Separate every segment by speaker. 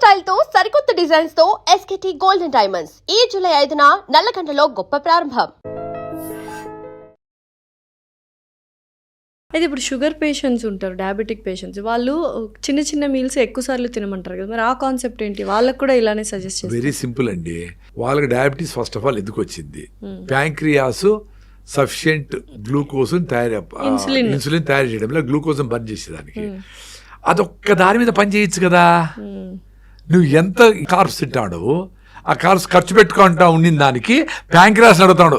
Speaker 1: Style తో సరికొత్త designs తో ఎస్కేటీ గోల్డెన్ డైమండ్స్ ఈ జూలై 5న నల్లకంటలో గొప్ప ప్రారంభం.
Speaker 2: అయితే ఇప్పుడు షుగర్ పేషెంట్స్ ఉంటారు, డయాబెటిక్ పేషెంట్స్, వాళ్ళు చిన్న చిన్న మీల్స్ ఎక్కువ సార్లు తినమంటారు కదా, మరి ఆ కాన్సెప్ట్ ఏంటి? వాళ్ళకి కూడా ఇలానే సజెస్ట్ చేస్తారు?
Speaker 3: వెరీ సింపుల్ అండి. వాళ్ళకి డయాబెటీస్ ఫస్ట్ ఆఫ్ ఆల్ ఎందుకు వచ్చింది? ప్యాంక్రియాస్ సఫిషియెంట్ గ్లూకోజ్ ఇన్సులిన్ తయారు చేయడంలో గ్లూకోజ్ బర్న్ చేసేదానికి అదొక్క దాని మీద పని చేయొచ్చు కదా. నువ్వు ఎంత కార్బ్స్ తింటాడు, ఆ కార్బ్స్ ఖర్చు పెట్టుకుంటా ఉండిన దానికి ప్యాంక్రియాస్ అడుగుతాడు,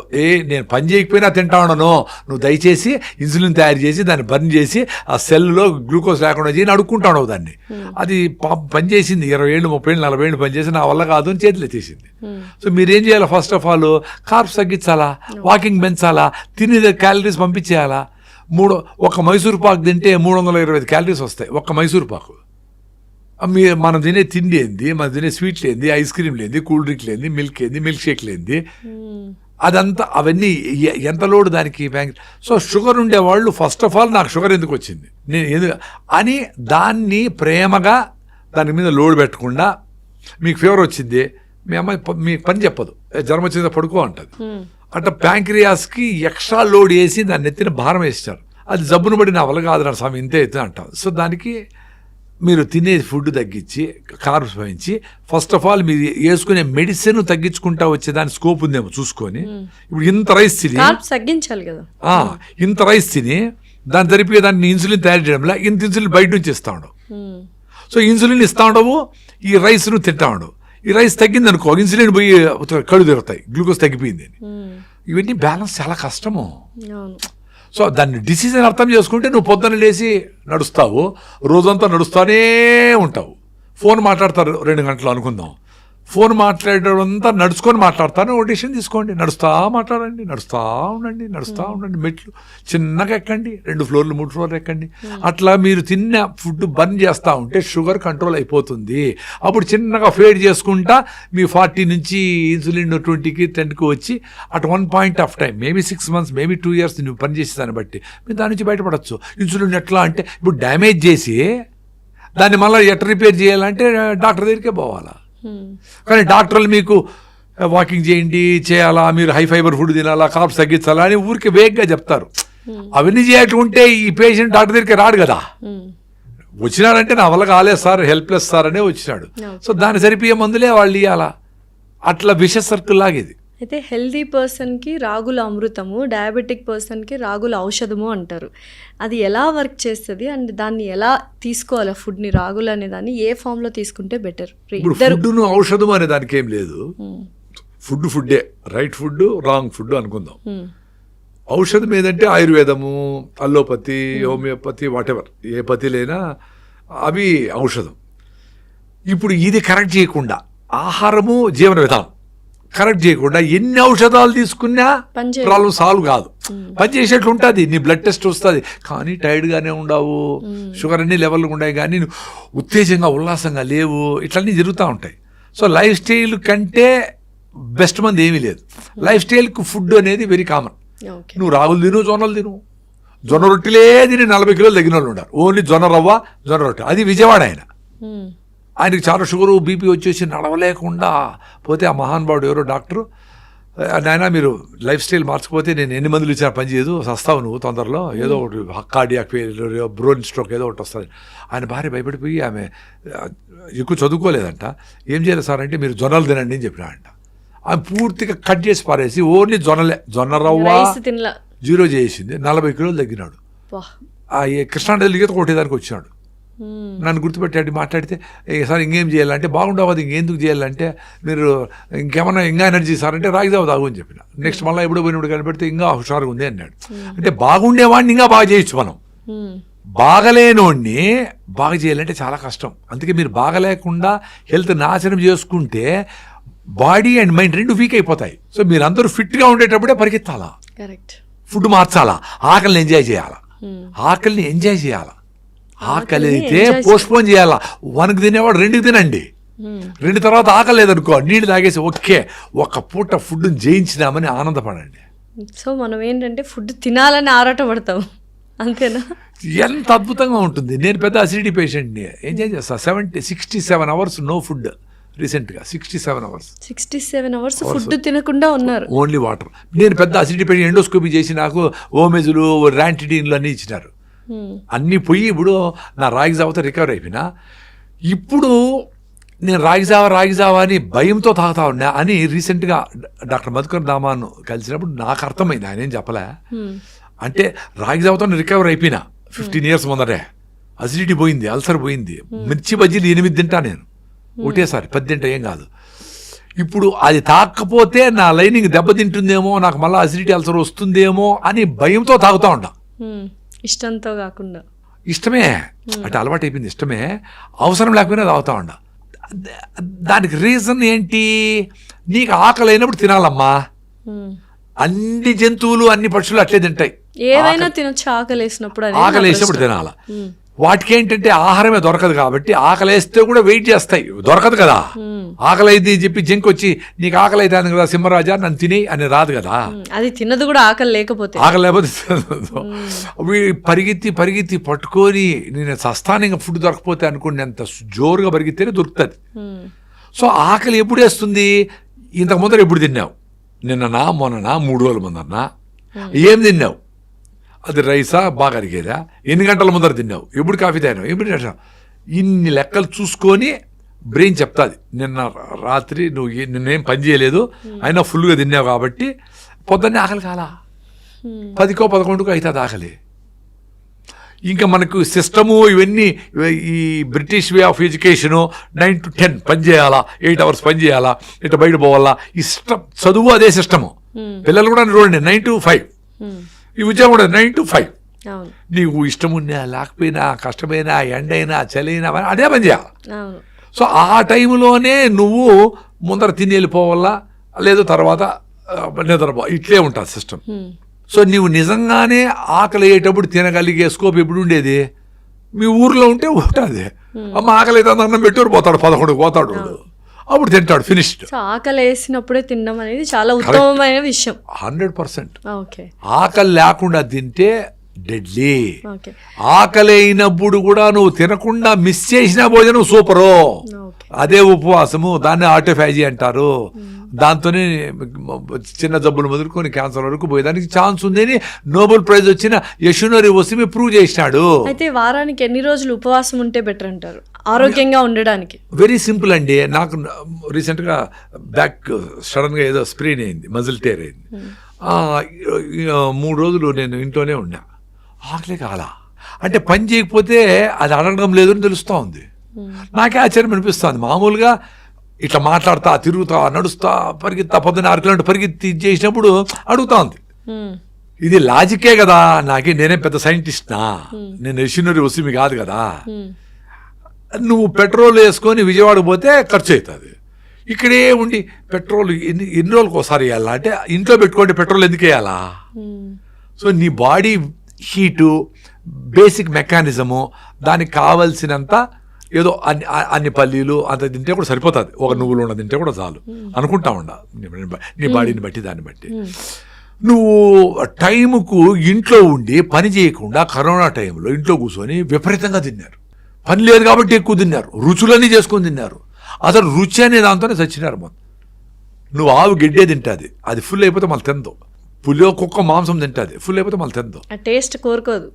Speaker 3: నేను పని చేయకపోయినా తింటా ఉన్నాను, నువ్వు దయచేసి ఇన్సులిన్ తయారు చేసి దాన్ని బర్న్ చేసి ఆ సెల్లో గ్లూకోజ్ లేకుండా చేసి అడుక్కుంటాడు దాన్ని. అది పని చేసింది 20 ఏళ్ళు 30 ఏళ్ళు 40 ఏళ్ళు పనిచేసి నా వల్ల కాదు అని చేతులు ఎత్తేసింది. సో మీరేం చేయాలి? ఫస్ట్ ఆఫ్ ఆల్ కార్బ్స్ తగ్గించాలా, వాకింగ్ పెంచాలా, తినే క్యాలరీస్ పంపించేయాలా. ఒక మైసూర్ పాకు తింటే 325 క్యాలరీస్ వస్తాయి ఒక్క మైసూర్ పాకు. మనం తినే తిండి ఏంది, మనం తినే స్వీట్లు ఏంది, ఐస్ క్రీమ్లు ఏంది, కూల్ డ్రింక్లు ఏంది, మిల్క్ ఏంది, మిల్క్ షేక్లు ఏంది, అదంతా అవన్నీ ఎంత లోడు దానికి. సో షుగర్ ఉండేవాళ్ళు ఫస్ట్ ఆఫ్ ఆల్ నాకు షుగర్ ఎందుకు వచ్చింది నేను అని దాన్ని ప్రేమగా దాని మీద లోడ్ పెట్టకుండా, మీకు ఫీవర్ వచ్చింది మీ అమ్మాయి మీకు పని చెప్పదు, జ్వరం వచ్చిందో పడుకో అంటది. అట్లా ప్యాంక్రియాస్కి ఎక్స్ట్రా లోడ్ వేసి దాన్ని ఎత్తిన భారం వేస్తారు. అది జబ్బును బట్టి నా వల్ల కాదు నా స్వామి ఇంతే ఎత్తున అంటారు. సో దానికి మీరు తినే ఫుడ్ తగ్గించి కార్బ్స్ పెంచి ఫస్ట్ ఆఫ్ ఆల్ మీరు వేసుకునే మెడిసిన్ తగ్గించుకుంటా వచ్చే దాని స్కోప్ ఉందేమో చూసుకొని. ఇప్పుడు ఇంత రైస్ తిని
Speaker 2: తగ్గించాలి కదా,
Speaker 3: ఇంత రైస్ తిని దాని జరిపి దాన్ని ఇన్సులిన్ తయారు చేయడంలో ఇంత ఇన్సులిన్ బయట నుంచి ఇస్తా ఉండవు. సో ఇన్సులిన్ ఇస్తా ఉండవు, ఈ రైస్ నువ్వు తింటా ఉండవు. ఈ రైస్ తగ్గింది అనుకో, ఇన్సులిన్ పోయి కళ్ళు తిరుగుతాయి, గ్లూకోజ్ తగ్గిపోయింది అని. ఇవన్నీ బ్యాలెన్స్ చాలా కష్టము. సో దాన్ని డిసిజన్ అర్థం చేసుకుంటే నువ్వు పొద్దున్న లేచి నడుస్తావు, రోజంతా నడుస్తూనే ఉంటావు. ఫోన్ మాట్లాడతారు 2 గంటలు అనుకుందాం, ఫోన్ మాట్లాడేదంతా నడుచుకొని మాట్లాడతాను. ఒక డిసిషన్ తీసుకోండి, నడుస్తూ మాట్లాడండి, నడుస్తూ ఉండండి, మెట్లు చిన్నగా ఎక్కండి, 2 ఫ్లోర్లు 3 ఫ్లోర్లు ఎక్కండి. అట్లా మీరు తిన్న ఫుడ్ బర్న్ చేస్తూ ఉంటే షుగర్ కంట్రోల్ అయిపోతుంది. అప్పుడు చిన్నగా ఫేడ్ చేసుకుంటా మీ 40 నుంచి ఇన్సులిన్ 20కి 10కి వచ్చి at one point of time maybe 6 months maybe 2 years నువ్వు పని చేసే దాన్ని బట్టి మీరు దాని నుంచి బయటపడవచ్చు. ఇన్సులిన్ ఎట్లా అంటే ఇప్పుడు డ్యామేజ్ చేసి దాన్ని మళ్ళీ ఎట్లా రిపేర్ చేయాలంటే డాక్టర్ దగ్గరికే పోవాలా. కానీ డాక్టర్లు మీకు వాకింగ్ చేయాలా, మీరు హై ఫైబర్ ఫుడ్ తినాలా, కార్బ్స్ తగ్గించాలా అని ఊరికి వేగ్గా చెప్తారు. అవన్నీ చేయకుంటే ఈ పేషెంట్ డాక్టర్ దగ్గరికి రాడు కదా. వచ్చినాడంటే నా వల్ల కాలేదు సార్, హెల్ప్లెస్ సార్ అనే వచ్చినాడు. సో దాన్ని సరిపోయే మందులే వాళ్ళు ఇవ్వాలా. అట్లా విష సర్కిల్ లాగేది.
Speaker 2: అయితే హెల్దీ పర్సన్కి రాగుల అమృతము, డయాబెటిక్ పర్సన్కి రాగుల ఔషధము అంటారు. అది ఎలా వర్క్ చేస్తుంది అండ్ దాన్ని ఎలా తీసుకోవాలి ఫుడ్ని, రాగులు అనే దాన్ని ఏ ఫామ్లో తీసుకుంటే బెటర్?
Speaker 3: ఫుడ్ను ఔషధం అనే దానికి ఏం లేదు. ఫుడ్డే, రైట్ ఫుడ్ రాంగ్ ఫుడ్ అనుకుందాం. ఔషధం ఏదంటే ఆయుర్వేదము, అల్లోపతి, హోమియోపతి, వాటెవర్ ఏ పతిలైనా అవి ఔషధం. ఇప్పుడు ఇది కరెక్ట్ చేయకుండా ఆహారము జీవన విధానం కరెక్ట్ చేయకుండా ఎన్ని ఔషధాలు తీసుకున్నా ప్రాబ్లం సాల్వ్ కాదు. పని చేసేట్లు ఉంటుంది, నీ బ్లడ్ టెస్ట్ వస్తుంది కానీ టైర్డ్గానే ఉండవు, షుగర్ అన్ని లెవెల్గా ఉన్నాయి కానీ నువ్వు ఉత్తేజంగా ఉల్లాసంగా లేవు, ఇట్లన్నీ జరుగుతూ ఉంటాయి. సో లైఫ్ స్టైల్ కంటే బెస్ట్ మంది ఏమీ లేదు. లైఫ్ స్టైల్కి ఫుడ్ అనేది వెరీ కామన్. నువ్వు రాగులు తిను, జొన్నలు తిను, జొన్న రొట్టెలే తిని 40 కిలోలు తగ్గిన వాళ్ళు ఉన్నారు. ఓన్లీ జొన్న రవ్వ, జొన్న రొట్టె. అది విజయవాడ ఆయనకి చాలా షుగరు బీపీ వచ్చేసి నడవలేకుండా పోతే ఆ మహానుభావుడు ఎవరో డాక్టరు, నాయన మీరు లైఫ్ స్టైల్ మార్చకపోతే నేను ఎన్ని మందులు ఇచ్చినా పని చేయదు, సస్తావు నువ్వు తొందరలో, ఏదో ఒకటి కార్డియాక్ ఫెయిల్యూర్, బ్రెయిన్ స్ట్రోక్ ఏదో ఒకటి వస్తుంది. ఆయన భార్య భయపడిపోయి ఆమె ఎక్కువ చదువుకోలేదంట. ఏం చేయాలి సార్ అంటే మీరు జొన్నలు తినండి అని చెప్పినాడంట. ఆమె పూర్తిగా కట్ చేసి పారేసి ఓన్లీ జొన్న రవ్వ 0 చేసింది. 40 కిలోలు తగ్గినాడు. కృష్ణానదికి కొట్టేదానికి వచ్చినాడు. నన్ను గుర్తుపెట్టాడు మాట్లాడితే, సార్ ఇంకేం చేయాలంటే బాగుండవు, అది ఇంకెందుకు చేయాలంటే మీరు ఇంకేమన్నా ఇంకా ఎనర్జీ సార్ అంటే రాగిదావు తాగు అని చెప్పిన. నెక్స్ట్ మళ్ళీ ఎప్పుడో పోయినప్పుడు కనిపెడితే ఇంకా హుషారుగా ఉంది అన్నాడు. అంటే బాగుండేవాడిని ఇంకా బాగా చేయొచ్చు మనం, బాగలేనోడిని బాగా చేయాలంటే చాలా కష్టం. అందుకే మీరు బాగలేకుండా హెల్త్ నాశనం చేసుకుంటే బాడీ అండ్ మైండ్ 2 వీక్ అయిపోతాయి. సో మీరు అందరూ ఫిట్గా ఉండేటప్పుడే పరిగెత్తాలా, ఫుడ్ మార్చాలా, ఆకలిని ఎంజాయ్ చేయాలా. ఆకలి అయితే పోస్ట్పోన్ చేయాలా. 1కి తినేవాడు 2కి తినండి, 2 తర్వాత ఆకలి లేదనుకో నీళ్ళు తాగేసి ఓకే ఒక పూట ఫుడ్ని జయించినామని ఆనందపడండి.
Speaker 2: సో మనం ఏంటంటే ఫుడ్ తినాలని ఆరాటపడతాం, అంతేనా?
Speaker 3: ఎంత అద్భుతంగా ఉంటుంది. నేను పెద్ద అసిడిటీ పేషెంట్ని. ఏం చేస్తా 67 hours నో ఫుడ్. రీసెంట్గా 67 hours
Speaker 2: 67 hours ఫుడ్ తినకుండా ఉన్నారు.
Speaker 3: Only water. నేను పెద్ద అసిడిటీ పేషెంట్. ఎండోస్కోపీ చేసి నాకు ఓమెజులు ర్యాంటిడిన్లు అన్నీ ఇచ్చినారు. అన్నీ పోయి ఇప్పుడు నా రాగి జావతో రికవర్ అయిపోయినా. ఇప్పుడు నేను రాగి జావా అని భయంతో తాగుతా ఉన్నా అని రీసెంట్గా డాక్టర్ మధుకర్ దామాను కలిసినప్పుడు నాకు అర్థమైంది. ఆయన ఏం చెప్పలే. అంటే రాగి జావతో రికవర్ అయిపోయినా 15 years ముందరే. అసిడిటీ పోయింది, అల్సర్ పోయింది. మిర్చి బజ్జీలు 8 తింటా నేను ఒకటేసారి, 10 తింటా, ఏం కాదు. ఇప్పుడు అది తాకపోతే నా లైనింగ్ దెబ్బతింటుందేమో, నాకు మళ్ళీ అసిడిటీ అల్సర్ వస్తుందేమో అని భయంతో తాగుతా ఉంటా.
Speaker 2: ఇష్టంతో కాకుండా.
Speaker 3: ఇష్టమే అంటే అలవాటు అయిపోయింది. ఇష్టమే, అవసరం లేకపోయినా తాగుతా ఉండా. దానికి రీజన్ ఏంటి? నీకు ఆకలి అయినప్పుడు తినాలమ్మా. అన్ని జంతువులు అన్ని పక్షులు అట్లే తింటాయి.
Speaker 2: ఏవైనా తినొచ్చు ఆకలి వేసినప్పుడు.
Speaker 3: ఆకలి వేసినప్పుడు తినాల. వాటికి ఏంటంటే ఆహారమే దొరకదు కాబట్టి ఆకలి వేస్తే కూడా వెయిట్ చేస్తాయి. దొరకదు కదా. ఆకలి అయితే చెప్పి జంక్ వచ్చి నీకు ఆకలి అవుతుంది కదా సింహరాజా నన్ను తిని అని రాదు కదా.
Speaker 2: అది తినదు కూడా ఆకలి లేకపోతే.
Speaker 3: ఆకలి లేకపోతే పరిగెత్తి పరిగెత్తి పట్టుకొని నేను సస్థానంగా ఫుడ్ దొరకపోతే అనుకోండి, ఎంత జోరుగా పరిగెత్తేనే దొరుకుతుంది. సో ఆకలి ఎప్పుడు వేస్తుంది? ఇంతకు ముందర ఎప్పుడు తిన్నావు? నిన్ననా మొన్ననా 3 రోజుల ముందరనా? ఏం తిన్నావు? అది రైసా బాగా అరిగేదా? ఎన్ని గంటల ముందర తిన్నావు? ఎప్పుడు కాఫీ తాగినావు? ఎప్పుడు తిన్నావు? ఇన్ని లెక్కలు చూసుకొని బ్రెయిన్ చెప్తాది నిన్న రాత్రి నువ్వు నిన్నేం పని చేయలేదు అయినా ఫుల్గా తిన్నావు కాబట్టి పొద్దున్నే ఆకలి కాలా. 10కో 11కో అవుతుంది ఆకలి. ఇంకా మనకు సిస్టము ఇవన్నీ ఈ British way of education 9 to 10 పని చేయాలా, 8 hours పని చేయాలా, ఇట్లా బయట పోవాలా. ఇష్టం చదువు అదే సిస్టము. పిల్లలు కూడా చూడండి 9 to 5. ఈ ఉద్యోగం కూడా 9 to 5. నీకు ఇష్టం ఉన్నా లేకపోయినా, కష్టమైనా, ఎండైనా, చలైనా అదే పని చేయాలి. సో ఆ టైంలోనే నువ్వు ముందర తిని వెళ్ళిపోవాలా, లేదు తర్వాత నిద్రపో, ఇట్లే ఉంటుంది సిస్టమ్. సో నీవు నిజంగానే ఆకలి అయ్యేటప్పుడు తినగలిగే స్కోప్ ఎప్పుడు ఉండేది? మీ ఊర్లో ఉంటే ఉంటుంది. అమ్మ ఆకలి అయితే అన్నం పెట్టారు, పోతాడు 11కి పోతాడు, అప్పుడు తింటాడు, ఫినిష్డ్.
Speaker 2: ఆకలి వేసినప్పుడే తినడం అనేది చాలా ఉత్తమమైన విషయం.
Speaker 3: 100%. ఆకలి లేకుండా తింటే డెడ్లీ. ఆకలి అయినప్పుడు కూడా నువ్వు తినకుండా మిస్ చేసిన భోజనం సూపరు. అదే ఉపవాసము. దాన్ని ఆటోఫాజీ అంటారు. దాంతోనే చిన్న జబ్బులు మొదలుకొని క్యాన్సర్ వరకు పోయేదానికి ఛాన్స్ ఉంది అని నోబెల్ ప్రైజ్ వచ్చిన యశునోరి వసిమి ప్రూవ్ చేసినాడు.
Speaker 2: అయితే వారానికి ఎన్ని రోజులు ఉపవాసం ఉంటే బెటర్ అంటారు ఆరోగ్యంగా ఉండడానికి?
Speaker 3: వెరీ సింపుల్ అండి. నాకు రీసెంట్గా బ్యాక్ సడన్గా ఏదో స్ప్రెయిన్ అయింది, మజిల్ టేర్ అయింది. 3 రోజులు నేను ఇంట్లోనే ఉన్నా. ఆకలే కాలా. అంటే పని చేయకపోతే అది అడగడం లేదు అని తెలుస్తూ ఉంది. నాకే ఆశ్చర్యం అనిపిస్తుంది. మామూలుగా ఇట్లా మాట్లాడతా, తిరుగుతా, నడుస్తా, పరిగెత్తా, 16 kilometers పరిగెత్తి చేసినప్పుడు అడుగుతా ఉంది. ఇది లాజికే కదా. నేనే పెద్ద సైంటిస్ట్నా? నేను యశునోరి వసిమి కాదు కదా. నువ్వు పెట్రోల్ వేసుకొని విజయవాడకు పోతే ఖర్చు అవుతుంది. ఇక్కడే ఉండి పెట్రోల్ ఎన్ని రోజులకు ఒకసారి వేయాలా? అంటే ఇంట్లో పెట్టుకోండి, పెట్రోల్ ఎందుకు వేయాలా? సో నీ బాడీ హీటు, బేసిక్ మెకానిజము, దానికి కావలసినంత ఏదో అన్ని పల్లీలు అంత తింటే కూడా సరిపోతుంది. ఒక నువ్వులు ఉన్న తింటే కూడా చాలు అనుకుంటా ఉండ. నీ బాడీని బట్టి, దాన్ని బట్టి. నువ్వు టైంకు ఇంట్లో ఉండి పని చేయకుండా కరోనా టైంలో ఇంట్లో కూర్చొని విపరీతంగా తిన్నారు. పని లేదు కాబట్టి ఎక్కువ తిన్నారు. రుచులన్నీ చేసుకొని తిన్నారు. అసలు రుచి అనే దాంతోనే చచ్చినారు మొత్తం. నువ్వు ఆవు గడ్డే తింటుంది, అది ఫుల్ అయిపోతే మళ్ళీ తిందో. పులియో కుక్క మాంసం తింటుంది, ఫుల్ అయిపోతే మళ్ళీ తిందో.
Speaker 2: టేస్ట్ కోరుకోదు,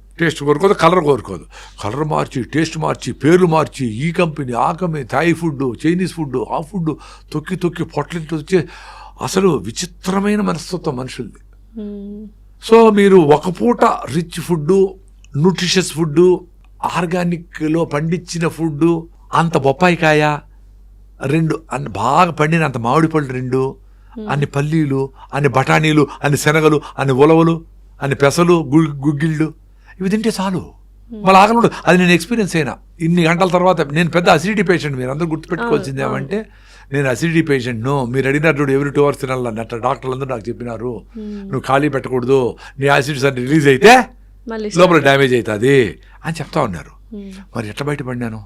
Speaker 3: కలర్ కోరుకోదు. కలర్ మార్చి, టేస్ట్ మార్చి, పేర్లు మార్చి, ఈ కంపెనీ, ఆ company, Thai food, Chinese food, ఆ ఫుడ్ తొక్కి తొక్కి పొట్లింటి వచ్చే అసలు విచిత్రమైన మనస్తత్వం మనుషులది. సో మీరు ఒక పూట రిచ్ ఫుడ్, న్యూట్రిషియస్ ఫుడ్, ఆర్గానిక్లో పండించిన ఫుడ్, అంత బొప్పాయికాయ 2, అన్ని బాగా పండిన అంత మామిడి పళ్ళు 2, అన్ని పల్లీలు, అన్ని బఠానీలు, అన్ని శనగలు, అన్ని ఉలవలు, అన్ని పెసలు, గుగ్గిళ్ళు, ఇవి తింటే చాలు. మళ్ళీ ఆకలి ఉండదు. అది నేను ఎక్స్పీరియన్స్ అయినా ఇన్ని గంటల తర్వాత. నేను పెద్ద అసిడిటీ పేషెంట్. మీరు అందరూ గుర్తుపెట్టుకోవాల్సింది ఏమంటే నేను అసిడిటీ పేషెంట్ను. మీరు అడిగినారు చూడు, every 2 hours తినాలి అట్లా డాక్టర్లు అందరూ నాకు చెప్పినారు. నువ్వు ఖాళీ పెట్టకూడదు, నీ యాసిడ్స్ అన్ని రిలీజ్ అయితే లోపల డ్యామేజ్ అవుతుంది అని చెప్తా ఉన్నారు. మరి ఎట్లా బయటపడినాను?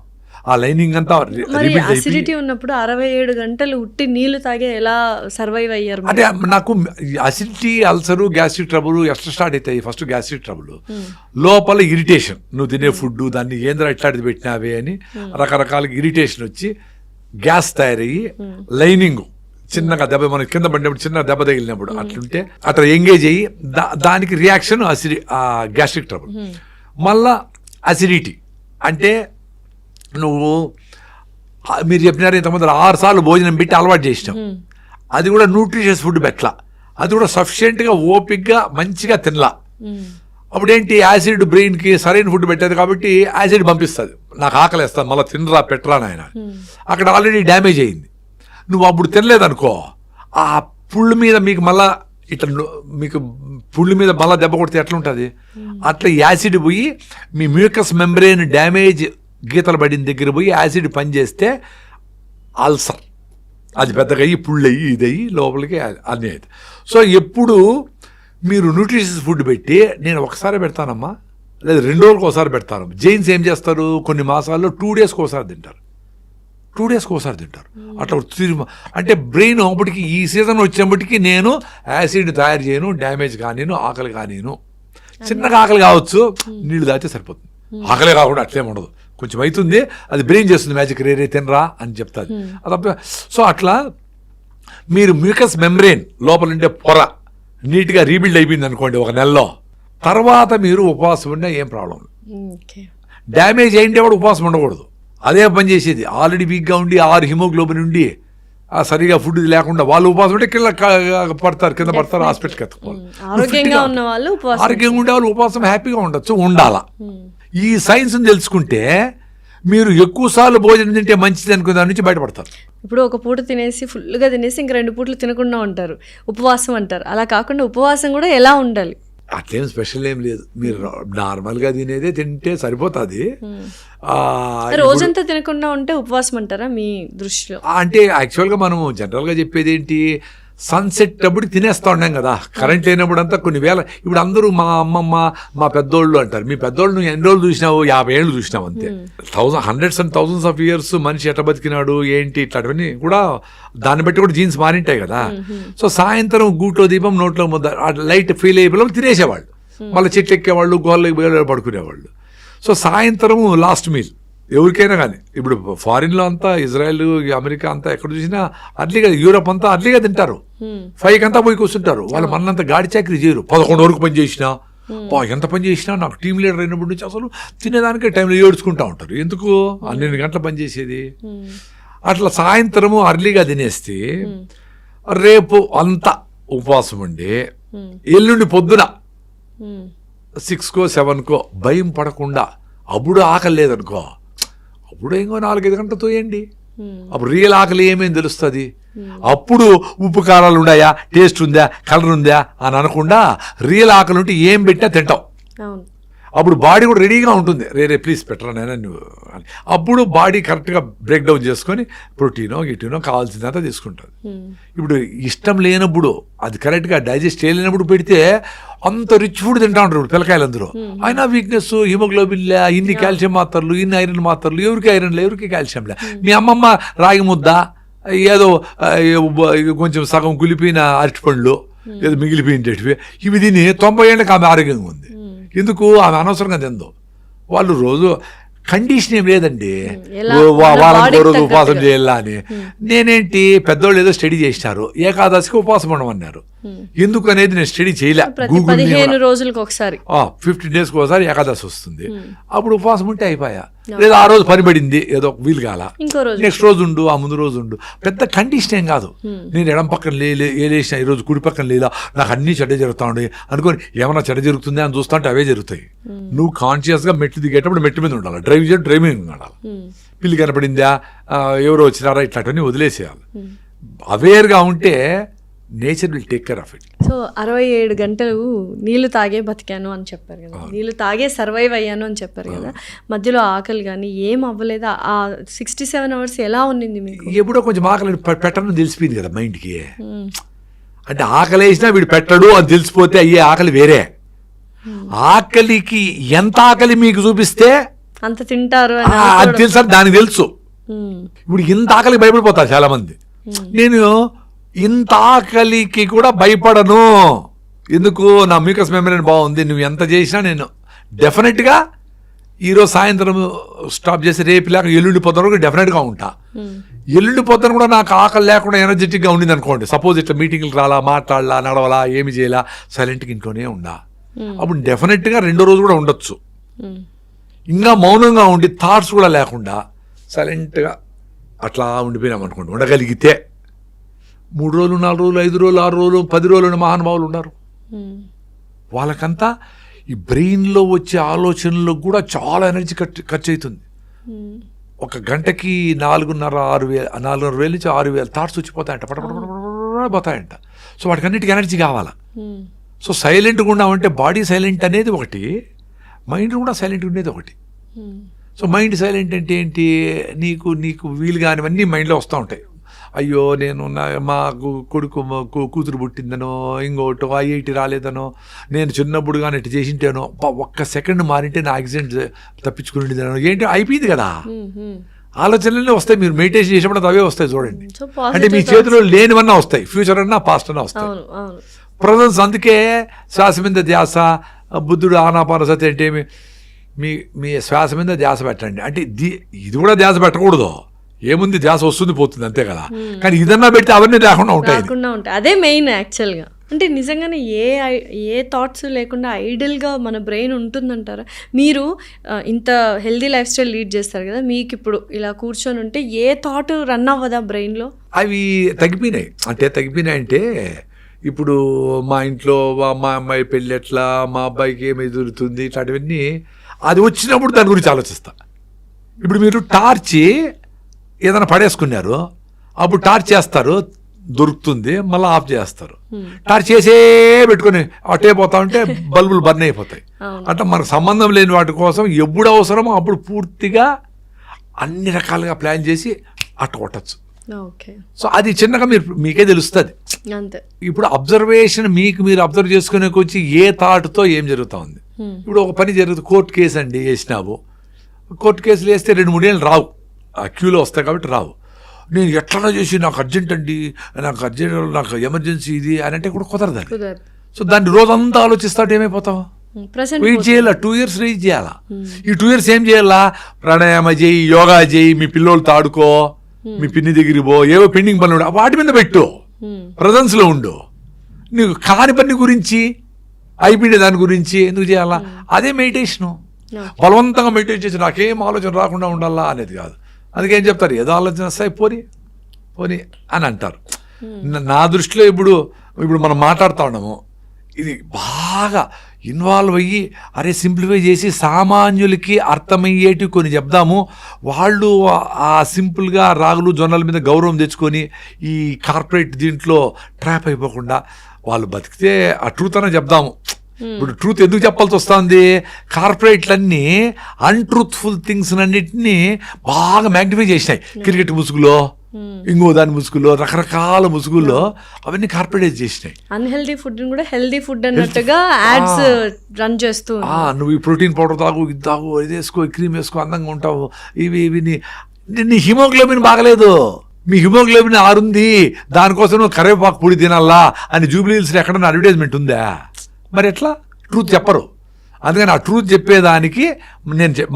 Speaker 3: ఆ లైనింగ్ అంతా
Speaker 2: మరి
Speaker 3: రిబిల్డ్ అయిపోయి
Speaker 2: అసిడిటీ ఉన్నప్పుడు 67 గంటలు ఉట్టి నీళ్లు తాగే ఎలా సర్వైవ్ అయ్యారు మీరు?
Speaker 3: అంటే నాకు అసిడిటీ, అల్సరు, గ్యాస్ట్రిక్ ట్రబుల్ ఎట్లా స్టార్ట్ అవుతాయి? ఫస్ట్ గ్యాస్ట్రిక్ ట్రబుల్, లోపల ఇరిటేషన్, నువ్వు తినే ఫుడ్ దాన్ని ఏంద్రా ఇట్లాంటిది పెట్టినావే అని రకరకాల ఇరిటేషన్ వచ్చి గ్యాస్ తయారయ్యి లైనింగ్ చిన్నగా దెబ్బ మనకి కింద పడినప్పుడు చిన్న దెబ్బ తగిలినప్పుడు అట్లుంటే అట్లా ఎంగేజ్ అయ్యి దానికి రియాక్షన్ గ్యాస్ట్రిక్ ట్రబుల్. మళ్ళా అసిడిటీ అంటే నువ్వు మీరు చెప్పినారు ఇంతకుముందు 6 సార్లు భోజనం పెట్టి అలవాటు చేసినాం, అది కూడా న్యూట్రిషియస్ ఫుడ్ పెట్టలా, అది కూడా సఫిషియెంట్గా ఓపిక్గా మంచిగా తినలా. అప్పుడేంటి యాసిడ్ బ్రెయిన్కి సరైన ఫుడ్ పెట్టేది కాబట్టి యాసిడ్ పంపిస్తుంది, నాకు ఆకలేస్తుంది మళ్ళీ తినరా పెట్టరా నాయన. అక్కడ ఆల్రెడీ డ్యామేజ్ అయింది. నువ్వు అప్పుడు తినలేదనుకో ఆ పుళ్ళు మీద మీకు మళ్ళా ఇట్లా మీకు పుళ్ళు మీద మళ్ళీ దెబ్బ కొడితే ఎట్లా ఉంటుంది? అట్లా యాసిడ్ పోయి మీ మ్యూకస్ మెంబ్రెయిన్ డ్యామేజ్ గీతలు పడిన దగ్గర పోయి యాసిడ్ పనిచేస్తే అల్సర్ అది పెద్దగా అయ్యి పుళ్ళు అయ్యి ఇదయ్యి లోపలికి అన్నీ అవుతుంది. సో ఎప్పుడు మీరు న్యూట్రిషియస్ ఫుడ్ పెట్టి నేను ఒకసారి పెడతానమ్మా లేదా 2 రోజులకు ఒకసారి పెడతాను. జైన్స్ ఏం చేస్తారు, కొన్ని మాసాల్లో 2 డేస్కి ఒకసారి తింటారు, 2 డేస్కి ఒకసారి తింటారు. అట్లా అంటే బ్రెయిన్ అప్పటికి ఈ సీజన్ వచ్చినప్పటికీ నేను యాసిడ్ తయారు చేయను, డ్యామేజ్ కానీను, ఆకలి కానీను. చిన్నగా ఆకలి కావచ్చు, నీళ్ళు తాగితే సరిపోతుంది. ఆకలి కాకుండా అట్లేం ఉండదు, కొంచెం అవుతుంది, అది బ్రెయిన్ చేస్తుంది మ్యాజిక్, రేరే తినరా అని చెప్తుంది. అది సో అట్లా మీరు మ్యూకస్ మెంబ్రెయిన్ లోపల ఉండే పొర నీట్గా రీబిల్డ్ అయిపోయింది అనుకోండి 1 నెలలో, తర్వాత మీరు ఉపవాసం ఉన్నా ఏం ప్రాబ్లం. డ్యామేజ్ అయింటే కూడా ఉపవాసం ఉండకూడదు, అదే పని చేసేది. ఆల్రెడీ వీక్గా ఉండి 6 హిమోగ్లోబిన్ ఉండి సరిగా ఫుడ్ లేకుండా వాళ్ళు ఉపవాసం ఉంటే కింద పడతారు, హాస్పిటల్కి ఎత్తుకోవాలి.
Speaker 2: ఆరోగ్యంగా ఉన్న వాళ్ళు
Speaker 3: ఆరోగ్యంగా ఉండే వాళ్ళు ఉపవాసం హ్యాపీగా ఉండొచ్చు, ఉండాలా. ఈ సైన్స్ని తెలుసుకుంటే మీరు ఎక్కువ సార్లు భోజనం తింటే మంచిది అనుకునే దాని నుంచి బయటపడతారు.
Speaker 2: ఇప్పుడు ఒక పూట తినేసి ఫుల్గా తినేసి ఇంక 2 పూటలు తినకుండా ఉంటారు, ఉపవాసం అంటారు. అలా కాకుండా ఉపవాసం కూడా ఎలా ఉండాలి?
Speaker 3: అట్లేం స్పెషల్ ఏం లేదు, మీరు నార్మల్గా తినేదే తింటే సరిపోతుంది.
Speaker 2: రోజంతా తినకుండా ఉంటే ఉపవాసం అంటారా మీ దృష్టిలో?
Speaker 3: అంటే యాక్చువల్గా మనము జనరల్గా చెప్పేది ఏంటి, సన్సెట్ అప్పుడు తినేస్తూ ఉన్నాం కదా, కరెంట్ లేనప్పుడు అంతా కొన్ని వేల. ఇప్పుడు అందరూ మా అమ్మమ్మ మా పెద్దోళ్ళు అంటారు, మీ పెద్దోళ్ళు ఎన్ని రోజులు చూసినావు? 50 ఏళ్ళు చూసినావు అంతే. Hundreds and thousands of years మనిషి ఎట్లా బతికినాడు ఏంటి ఇట్లాంటివన్నీ కూడా దాన్ని బట్టి కూడా జీన్స్ మారింటాయి కదా. సో సాయంత్రం గూట్లో దీపం నోట్లో ముద్ద లైట్ ఫీల్ అయిపోయి తినేసేవాళ్ళు, మళ్ళీ చెట్లు ఎక్కేవాళ్ళు, గోళ్ళకి పడుకునేవాళ్ళు. సో సాయంత్రం లాస్ట్ మీల్ ఎవరికైనా కానీ. ఇప్పుడు ఫారిన్లో అంతా ఇజ్రాయెల్, అమెరికా అంతా ఎక్కడ చూసినా అర్లీగా, యూరోప్ అంతా అర్లీగా తింటారు, 5 అంతా పోయి కూర్చుంటారు. వాళ్ళు మనంతా గాడి చాకరీ చేయరు. 11 వరకు పని చేసినా ఎంత పని చేసినా నాకు టీం లీడర్ అయినప్పటి నుంచి అసలు తినేదానికే టైంలో ఏడ్చుకుంటూ ఉంటారు. ఎందుకు 12 గంటల పని చేసేది? అట్లా సాయంత్రము అర్లీగా తినేస్తే రేపు అంతా ఉపవాసం ఉండి ఎల్లుండి పొద్దున 6కో 7కో భయం పడకుండా, అప్పుడు ఆకలి లేదనుకో అప్పుడు ఇంకో 4-5 గంటలు తోయండి, అప్పుడు రియల్ ఆకలి ఏమేమి తెలుస్తుంది. అప్పుడు ఉప్పు కారాలు ఉన్నాయా, టేస్ట్ ఉందా, కలర్ ఉందా అని అనకుండా రియల్ ఆకలి ఉంటే ఏం పెట్టినా తింటాం. అప్పుడు బాడీ కూడా రెడీగా ఉంటుంది, రే ప్లీజ్ పెట్టరా నేను నువ్వు అని. అప్పుడు బాడీ కరెక్ట్గా బ్రేక్ డౌన్ చేసుకొని ప్రోటీనో గిటీనో కావాల్సిందంతా తీసుకుంటుంది. ఇప్పుడు ఇష్టం లేనప్పుడు, అది కరెక్ట్గా డైజెస్ట్ చేయలేనప్పుడు పెడితే అంత రిచ్ ఫుడ్ తింటా ఉంటారు ఇప్పుడు పిల్లకాయలందరూ. అయినా వీక్నెస్, హిమోగ్లోబిన్ లే, ఇన్ని కాల్షియం మాత్రలు, ఇన్ని ఐరన్ మాత్రలు, ఎవరికి ఐరన్ లే, ఎవరికి కాల్షియం లే. మీ అమ్మమ్మ రాగి ముద్ద, ఏదో కొంచెం సగం కులిపోయిన అరటిపండ్లు, ఏదో మిగిలిపోయినవి ఇవి తిని 90 ఏళ్ళకి ఆమె ఆరోగ్యంగా ఉంది. ఎందుకు? ఆమె అనవసరంగా తిందో. వాళ్ళు రోజు కండిషన్ ఏం లేదండి, వారానికి రోజు ఉపవాసం చేయాలా అని. నేనేంటి, పెద్దోళ్ళు ఏదో స్టడీ చేసినారు, ఏకాదశికి ఉపవాసం ఉండమన్నారు. ఎందుకు అనేది నేను స్టడీ చేయలే. గూగుల్
Speaker 2: 15 రోజులకు ఒకసారి
Speaker 3: 15 డేస్కి ఒకసారి ఏకాదశి వస్తుంది, అప్పుడు ఉపవాసం ఉంటే అయిపోయా. లేదా ఆ రోజు పని పడింది, ఏదో వీలు కాల, నెక్స్ట్ రోజు ఉండు, ఆ ముందు రోజు ఉండు. పెద్ద కండిషన్ ఏం కాదు. నేను ఎడం పక్కన లేలేసిన ఈరోజు కుడి పక్కన లేదా, నాకు అన్ని చెడ్డ జరుగుతా ఉండే అనుకోని ఏమైనా చెడ్డ జరుగుతుంది అని చూస్తా అంటే అవే జరుగుతాయి. నువ్వు కాన్షియస్గా మెట్లు దిగేటప్పుడు మెట్టు మీద ఉండాలి, డ్రైవింగ్ ఉండాలి. పిల్లి కనపడిందా, ఎవరో వచ్చినారా, ఇట్లాంటివన్నీ వదిలేసేయాలి. అవేర్గా ఉంటే nature will take care of it.
Speaker 2: So 67 గంటలు నీళ్లు తాగే బతికాను అని చెప్పారు కదా, నీళ్లు తాగే సర్వైవ్ అయ్యాను అని చెప్పారు కదా, మధ్యలో ఆకలి కానీ ఏం అవ్వలేదా? ఆ 67 అవర్స్ ఎలా ఉన్నింది మీకు?
Speaker 3: ఎప్పుడో కొంచెం ఆకలి పెట్టడం తెలిసిపోయింది కదా మైండ్కి. అంటే ఆకలి వేసినా వీడు పెట్టడు అని తెలిసిపోతే అయ్యే ఆకలి వేరే. ఆకలికి ఎంత ఆకలి మీకు చూపిస్తే
Speaker 2: అంత తింటారు అని
Speaker 3: అది తెలుసా, దానికి తెలుసు. ఇప్పుడు ఇంత ఆకలికి భయపడిపోతారు చాలా మంది. నేను ఇంత ఆకలికి కూడా భయపడను. ఎందుకు? నా మ్యూకస్ మెమరీ బాగుంది. నువ్వు ఎంత చేసినా నేను డెఫినెట్గా ఈరోజు సాయంత్రం స్టాప్ చేసి రేపు లేక ఎల్లుండి పొద్దున వరకు డెఫినెట్గా ఉంటా. ఎల్లుండి పొద్దున కూడా నాకు ఆకలి లేకుండా ఎనర్జెటిక్గా ఉండింది అనుకోండి, సపోజ్ ఇట్లా మీటింగ్కి రాలా, మాట్లాడాలా, నడవలా, ఏమి చేయాలా, సైలెంట్గా ఇంట్లోనే ఉండా, అప్పుడు డెఫినెట్గా రెండో రోజు కూడా ఉండొచ్చు. ఇంకా మౌనంగా ఉండి థాట్స్ కూడా లేకుండా సైలెంట్గా అట్లా ఉండిపోయినాం అనుకోండి, ఉండగలిగితే 3 రోజులు 4 రోజులు 5 రోజులు 6 రోజులు 10 రోజులు మహానుభావులు ఉన్నారు. వాళ్ళకంతా ఈ బ్రెయిన్లో వచ్చే ఆలోచనలకు కూడా చాలా ఎనర్జీ ఖర్చు అవుతుంది. ఒక గంటకి 4,500 నుంచి 6,000 థాట్స్ వచ్చిపోతాయంట, పోతాయంట. సో వాటికన్నిటికీ ఎనర్జీ కావాలా. సో సైలెంట్గా ఉన్నామంటే బాడీ సైలెంట్ అనేది ఒకటి, మైండ్ కూడా సైలెంట్ ఉండేది ఒకటి. సో మైండ్ సైలెంట్ అంటే ఏంటి? నీకు వీలు కానివన్నీ మైండ్లో వస్తూ ఉంటాయి. అయ్యో నేను మా కొడుకు కూతురు పుట్టిందనో, ఇంకోటో IIT రాలేదనో, నేను చిన్నప్పుడు కానీ ఇటు చేసింటేనో, ఒక్క సెకండ్ మారింటే నా యాక్సిడెంట్ తప్పించుకునేదనో, ఏంటి అయిపోయింది కదా. ఆలోచనలే వస్తాయి. మీరు మెడిటేషన్ చేసినప్పుడు అవే వస్తాయి చూడండి. అంటే మీ చేతిలో లేనివన్నా వస్తాయి, ఫ్యూచర్ అన్నా పాస్ట్ అన్నా వస్తాయి. ప్రజెన్స్. అందుకే శ్వాస మీద ధ్యాస. బుద్ధుడు ఆనాపానసతి అంటే మీ శ్వాస మీద ధ్యాస పెట్టండి అంటే ఇది కూడా ధ్యాస పెట్టకూడదు. ఏముంది, ధ్యాస వస్తుంది పోతుంది అంతే కదా. కానీ ఇదన్నా పెడితే అవన్నీ లేకుండా ఉంటాయి.
Speaker 2: అదే మెయిన్ యాక్చువల్గా. అంటే నిజంగానే ఏ థాట్స్ లేకుండా ఐడియల్గా మన బ్రెయిన్ ఉంటుందంటారా? మీరు ఇంత హెల్దీ లైఫ్ స్టైల్ లీడ్ చేస్తారు కదా, మీకు ఇప్పుడు ఇలా కూర్చొని ఉంటే ఏ థాట్ రన్ అవ్వదా బ్రెయిన్లో?
Speaker 3: అవి తగ్గిపోయినాయి అంటే ఇప్పుడు మా ఇంట్లో మా అమ్మాయి పెళ్ళి ఎట్లా, మా అబ్బాయికి ఏమి ఎదురుతుంది, ఇట్లాంటివన్నీ అది వచ్చినప్పుడు దాని గురించి ఆలోచిస్తా. ఇప్పుడు మీరు టార్చ్ ఏదైనా పడేసుకున్నారు, అప్పుడు టార్చ్ చేస్తారు, దొరుకుతుంది, మళ్ళీ ఆఫ్ చేస్తారు. టార్చ్ చేసే పెట్టుకుని అటే పోతా ఉంటే బల్బులు బర్న్ అయిపోతాయి. అంటే మనకు సంబంధం లేని వాటి కోసం ఎప్పుడు అవసరమో అప్పుడు పూర్తిగా అన్ని రకాలుగా ప్లాన్ చేసి అట్ట కొట్టచ్చు. సో అది చిన్నగా మీకే తెలుస్తుంది. ఇప్పుడు అబ్జర్వేషన్ మీరు అబ్జర్వ్ చేసుకునే వచ్చి ఏ థాట్తో ఏం జరుగుతూ ఉంది. ఇప్పుడు ఒక పని జరుగుతుంది, కోర్టు కేసు అండి వేసినావు, కోర్టు కేసులు వేస్తే 2-3 ఏళ్ళు రావు, ఆ క్యూలో వస్తాయి కాబట్టి రావు. నేను ఎట్లనో చేసి నాకు అర్జెంట్ అండి, నాకు ఎమర్జెన్సీ ఇది అని అంటే కూడా కుదరదు. సో దాన్ని రోజంతా ఆలోచిస్తాడు ఏమైపోతావు? వెయిట్ చేయాలా, 2 years వెయిట్ చేయాలా. ఈ 2 years ఏం చేయాలా? ప్రాణాయామ చేయి, యోగా చేయి, మీ పిల్లోళ్ళతో ఆడుకో, మీ పిన్ని దగ్గరికి పో, ఏవో పెండింగ్ పనులు వాటి మీద పెట్టు, ప్రజెన్స్ లో ఉండు. నీకు కాని పని గురించి అయిపోయిన దాని గురించి ఎందుకు చేయాలా? అదే మెడిటేషను. బలవంతంగా మెడిటేట్ చేసి నాకేం ఆలోచన రాకుండా ఉండాలా అనేది కాదు. అందుకేం చెప్తారు, ఏదో ఆలోచన వస్తాయి పోని అని అంటారు. నా దృష్టిలో ఇప్పుడు మనం మాట్లాడుతూ ఉన్నాము, ఇది బాగా ఇన్వాల్వ్ అయ్యి అరే సింప్లిఫై చేసి సామాన్యులకి అర్థమయ్యేటి కొన్ని చెప్దాము. వాళ్ళు ఆ సింపుల్గా రాగులు జొన్నల మీద గౌరవం తెచ్చుకొని ఈ కార్పొరేట్ దీంట్లో ట్రాప్ అయిపోకుండా వాళ్ళు బతికితే ఆ ట్రూత్ అనే చెప్దాము. ఇప్పుడు ట్రూత్ ఎందుకు చెప్పాల్సి వస్తుంది? కార్పొరేట్లన్నీ అన్ట్రూత్ఫుల్ థింగ్స్ అన్నిటినీ బాగా మ్యాగ్నిఫై చేసినాయి. క్రికెట్ ముసుగులో, ఇంకో దాని ముసుగులో, రకరకాల ముసుగుల్లో అవన్నీ కార్పొరేట్ చేసినాయి.
Speaker 2: అన్హెల్దీ ఫుడ్ కూడా హెల్దీ ఫుడ్ అన్నట్టుగా యాడ్స్ రన్ చేస్తూ,
Speaker 3: నువ్వు ఈ ప్రోటీన్ పౌడర్ తాగు, ఇది తాగు, ఇది వేసుకో, క్రీమ్ వేసుకో, అందంగా ఉంటావు, ఇవి నీ హిమోగ్లోబిన్ బాగలేదు, మీ హిమోగ్లోబిన్ 6 ఉంది, దానికోసం నువ్వు కరివేపాకు పొడి తినాలా అని జూబ్లీహిల్స్ ఎక్కడన్నా అడ్వర్టైజ్మెంట్ ఉందా? మరి ఎట్లా? ట్రూత్ చెప్పరు. అందుకని ఆ ట్రూత్ చెప్పేదానికి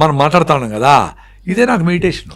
Speaker 3: మనం మాట్లాడుతా ఉన్నాం కదా, ఇదే నాకు మెడిటేషన్.